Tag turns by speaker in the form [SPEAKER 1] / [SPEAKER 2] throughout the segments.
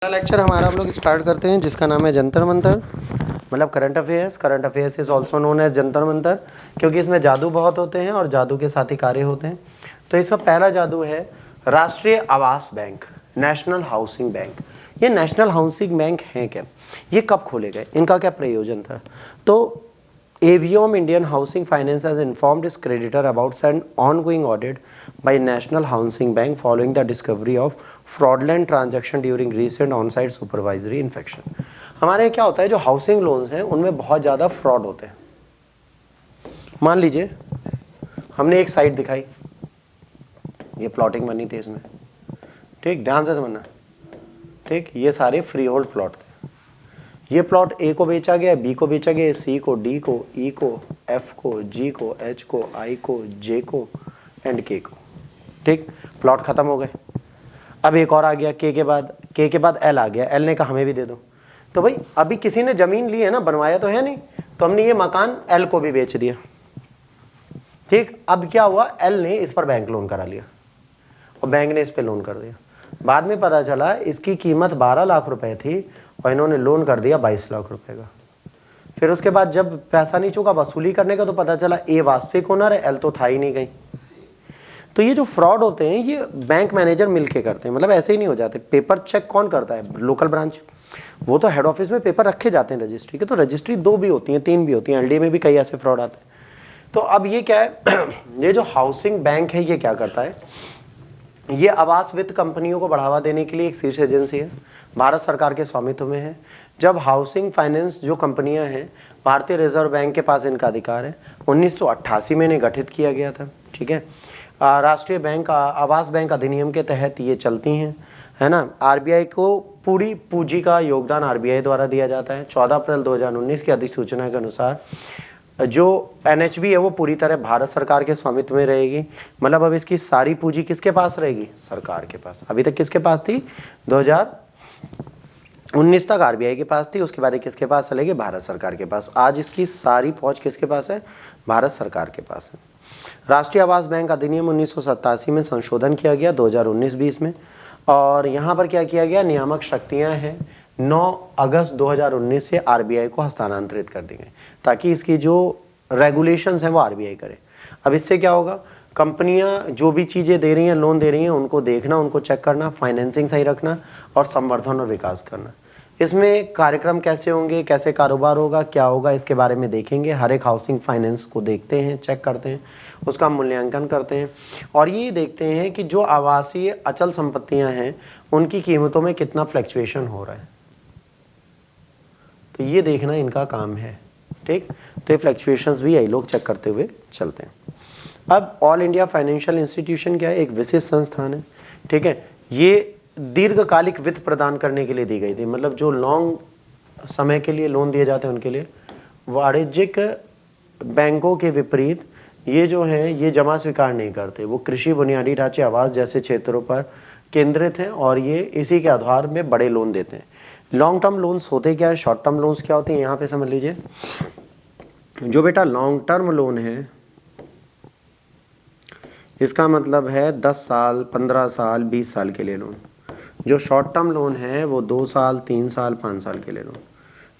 [SPEAKER 1] पहला लेक्चर हमारा हम लोग स्टार्ट करते हैं जिसका नाम है जंतर मंतर, मतलब current affairs. Current affairs is also known as Jantar Mantar, क्योंकि इसमें जादू बहुत होते हैं और जादू के साथ ही कार्य होते हैं। तो इसका पहला जादू है राष्ट्रीय आवास बैंक, नेशनल हाउसिंग बैंक। ये नेशनल हाउसिंग बैंक हैं क्या, ये कब खोले गए, इनका क्या प्रयोजन था? तो AVOM Indian Housing Finance has informed its creditor about an ongoing audit by National Housing Bank following the discovery of fraudulent transaction during recent on-site supervisory inspection। हमारे यहाँ क्या होता है, जो हाउसिंग लोन्स हैं उनमें बहुत ज़्यादा फ्रॉड होते हैं। मान लीजिए हमने एक साइट दिखाई, ये प्लॉटिंग बनी थी इसमें, ठीक, ध्यान से समझना, ठीक, ये सारे फ्री होल्ड प्लॉट थे। ये प्लॉट ए को बेचा गया, बी को बेचा गया, सी को, डी को, ई को, एफ को, जी को, एच को, आई को, जे को एंड के को, ठीक। प्लॉट खत्म हो गए। अब एक और आ गया के के बाद एल आ गया। एल ने कहा हमें भी दे दो। तो भाई अभी किसी ने जमीन ली है ना, बनवाया तो है नहीं, तो हमने ये मकान एल को भी बेच दिया, ठीक। अब क्या हुआ, एल ने इस पर बैंक लोन करा लिया और बैंक ने इस पर लोन कर दिया। बाद में पता चला इसकी कीमत 12 लाख रुपए थी और इन्होंने लोन कर दिया 22 लाख रुपए का। फिर उसके बाद जब पैसा नहीं चुका वसूली करने का, तो पता चला ए वास्तविक ओनर है, एल तो था ही नहीं कहीं। तो ये जो फ्रॉड होते हैं ये बैंक मैनेजर मिलके करते हैं, मतलब ऐसे ही नहीं हो जाते। पेपर चेक कौन करता है? Local branch. वो तो हेड ऑफिस में पेपर रखे जाते हैं रजिस्ट्री के, तो रजिस्ट्री 2 भी होती हैं, 3 भी होती हैं। LDA में भी कई ऐसे फ्रॉड आते हैं। तो अब ये क्या है, ये जो हाउसिंग बैंक है ये क्या करता है, ये आवास वित्त कंपनियों को बढ़ावा देने के लिए एक शीर्ष एजेंसी है, भारत सरकार के स्वामित्व में है। जब हाउसिंग फाइनेंस जो कंपनियां हैं, भारतीय रिजर्व बैंक के पास इनका अधिकार है। 1988 में इन्हें गठित किया गया था, ठीक है। राष्ट्रीय बैंक आवास बैंक अधिनियम के तहत ये चलती हैं, है ना। RBI को पूरी पूंजी का योगदान RBI द्वारा दिया जाता है। 14 अप्रैल 2019 की अधिसूचना के अनुसार जो NHB है वो पूरी तरह भारत सरकार के स्वामित्व में रहेगी। मतलब अब इसकी सारी पूंजी किसके पास रहेगी? सरकार के पास। अभी तक किसके पास थी? 2019 तक RBI के पास थी, उसके बाद किसके पास चलेगी? भारत सरकार के पास। आज इसकी सारी पहुंच किसके पास है? भारत सरकार के पास है। राष्ट्रीय आवास बैंक अधिनियम 1987 में संशोधन किया गया 2019-20 में, और यहाँ पर क्या किया गया, नियामक शक्तियाँ हैं 9 अगस्त 2019 से RBI को हस्तांतरित कर दी गई, ताकि इसकी जो रेगुलेशंस हैं वो RBI करे। अब इससे क्या होगा, कंपनियां जो भी चीज़ें दे रही हैं, लोन दे रही हैं, उनको देखना, उनको चेक करना, फाइनेंसिंग सही रखना और संवर्धन और विकास करना। इसमें कार्यक्रम कैसे होंगे, कैसे कारोबार होगा, क्या होगा, इसके बारे में देखेंगे। हर एक हाउसिंग फाइनेंस को देखते हैं, चेक करते हैं, उसका मूल्यांकन करते हैं और ये देखते हैं कि जो आवासीय अचल संपत्तियां हैं उनकी कीमतों में कितना फ्लक्चुएशन हो रहा है। तो ये देखना इनका काम है, ठीक। तो ये फ्लक्चुएशंस भी यही लोग चेक करते हुए चलते हैं। अब ऑल इंडिया फाइनेंशियल इंस्टीट्यूशन क्या है? एक विशेष संस्थान है, ठीक है। ये दीर्घकालिक वित्त प्रदान करने के लिए दी गई थी, मतलब जो लॉन्ग समय के लिए लोन दिए जाते हैं उनके लिए। वाणिज्यिक बैंकों के विपरीत ये जो है ये जमा स्वीकार नहीं करते, वो कृषि, बुनियादी ढांचे, आवास जैसे क्षेत्रों पर केंद्रित हैं और ये इसी के आधार में बड़े लोन देते हैं। लॉन्ग टर्म लोन्स होते क्या है, शॉर्ट टर्म लोन्स क्या होते हैं, यहाँ पे समझ लीजिए। जो बेटा लॉन्ग टर्म लोन है इसका मतलब है 10 साल, 15 साल, 20 साल के लिए लोन। जो शॉर्ट टर्म लोन है वो 2 साल, 3 साल, 5 साल के लिए लोन,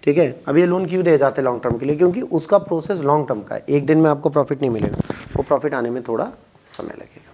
[SPEAKER 1] ठीक है। अब ये लोन क्यों दिए जाते हैं लॉन्ग टर्म के लिए? क्योंकि उसका प्रोसेस लॉन्ग टर्म का है, एक दिन में आपको प्रॉफिट नहीं मिलेगा, वो प्रॉफिट आने में थोड़ा समय लगेगा।